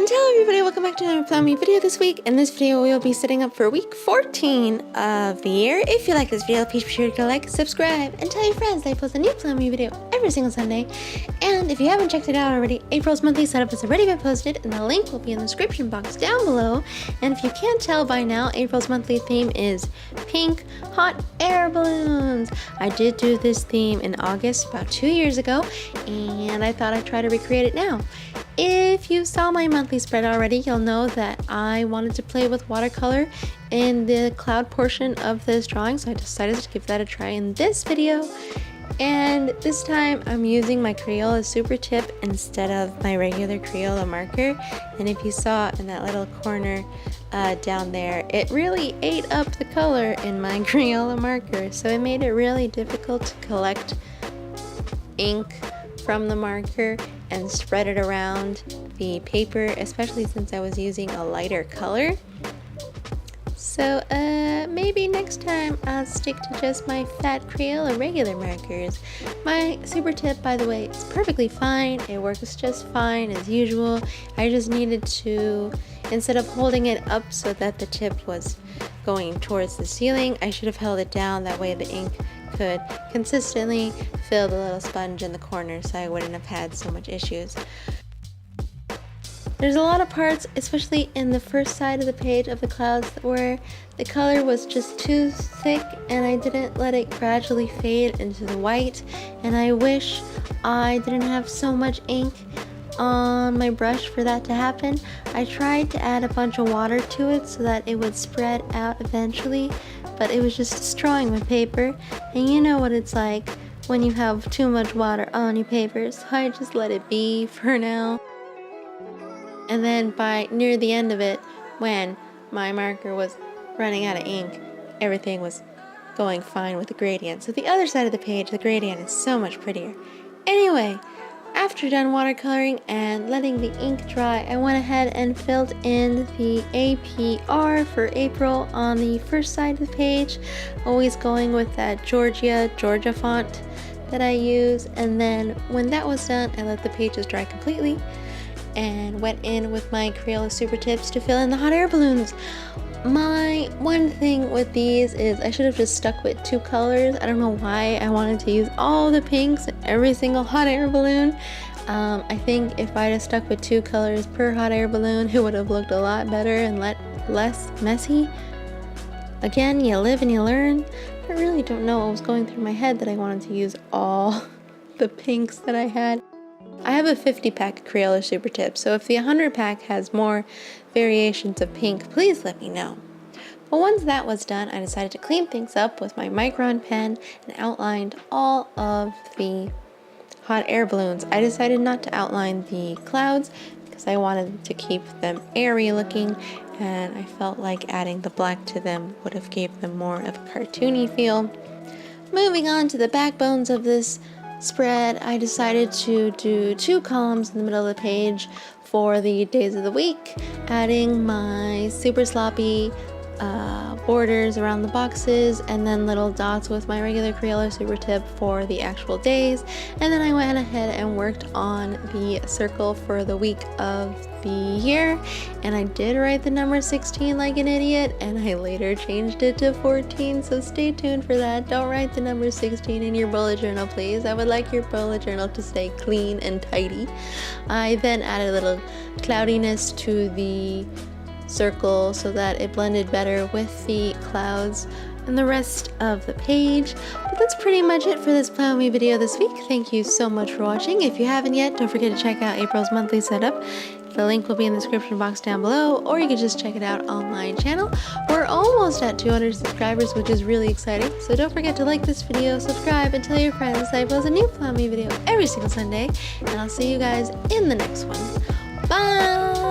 And hello everybody, welcome back to another FLAMINGO video this week. In this video we will be setting up for week 14 of the year. If you like this video, please be sure to like, subscribe, and tell your friends that I post a new FLAMINGO video every single Sunday. And if you haven't checked it out already, April's monthly setup has already been posted and the link will be in the description box down below. And if you can't tell by now, April's monthly theme is pink hot air balloons. I did do this theme in August about 2 years ago and I thought I'd try to recreate it now. If you saw my monthly spread already, you'll know that I wanted to play with watercolor in the cloud portion of this drawing, so I decided to give that a try in this video. And this time I'm using my Crayola Super tip instead of my regular Crayola marker. And if you saw in that little corner down there, it really ate up the color in my Crayola marker, so it made it really difficult to collect ink from the marker and spread it around the paper, especially since I was using a lighter color. So maybe next time I'll stick to just my fat Crayola regular markers. My super tip, by the way, is perfectly fine. It works just fine as usual. I just needed to, instead of holding it up so that the tip was going towards the ceiling, I should have held it down, that way the ink could consistently fill the little sponge in the corner, so I wouldn't have had so much issues. There's a lot of parts, especially in the first side of the page of the clouds, where the color was just too thick and I didn't let it gradually fade into the white, and I wish I didn't have so much ink on my brush for that to happen. I tried to add a bunch of water to it so that it would spread out eventually, but it was just destroying my paper, and you know what it's like when you have too much water on your paper, so I just let it be for now. And then by near the end of it, when my marker was running out of ink, everything was going fine with the gradient. So the other side of the page, the gradient is so much prettier. Anyway, after done watercoloring and letting the ink dry, I went ahead and filled in the APR for April on the first side of the page, always going with that Georgia font that I use. And then when that was done, I let the pages dry completely and went in with my Crayola Super tips to fill in the hot air balloons. My one thing with these is I should have just stuck with 2 colors. I don't know why I wanted to use all the pinks in every single hot air balloon. I think if I'd have stuck with 2 colors per hot air balloon, it would have looked a lot better and less messy. Again, you live and you learn. I really don't know what was going through my head that I wanted to use all the pinks that I had. I have a 50 pack Crayola Super tip, so if the 100 pack has more variations of pink, please let me know. But once that was done, I decided to clean things up with my micron pen and outlined all of the hot air balloons. I decided not to outline the clouds because I wanted to keep them airy looking, and I felt like adding the black to them would have gave them more of a cartoony feel. Moving on to the backbones of this spread, I decided to do 2 columns in the middle of the page for the days of the week, adding my super sloppy borders around the boxes and then little dots with my regular Crayola Super tip for the actual days. And then I went ahead and worked on the circle for the week of the year, and I did write the number 16 like an idiot, and I later changed it to 14, so stay tuned for that. Don't write the number 16 in your bullet journal, please. I would like your bullet journal to stay clean and tidy. I then added a little cloudiness to the circle so that it blended better with the clouds and the rest of the page. But that's pretty much it for this FLAMINGO video this week. Thank you so much for watching. If you haven't yet, don't forget to check out April's monthly setup. The link will be in the description box down below, or you can just check it out on my channel. We're almost at 200 subscribers, which is really exciting, so don't forget to like this video, subscribe, and tell your friends that I post a new FLAMINGO video every single Sunday, and I'll see you guys in the next one. Bye!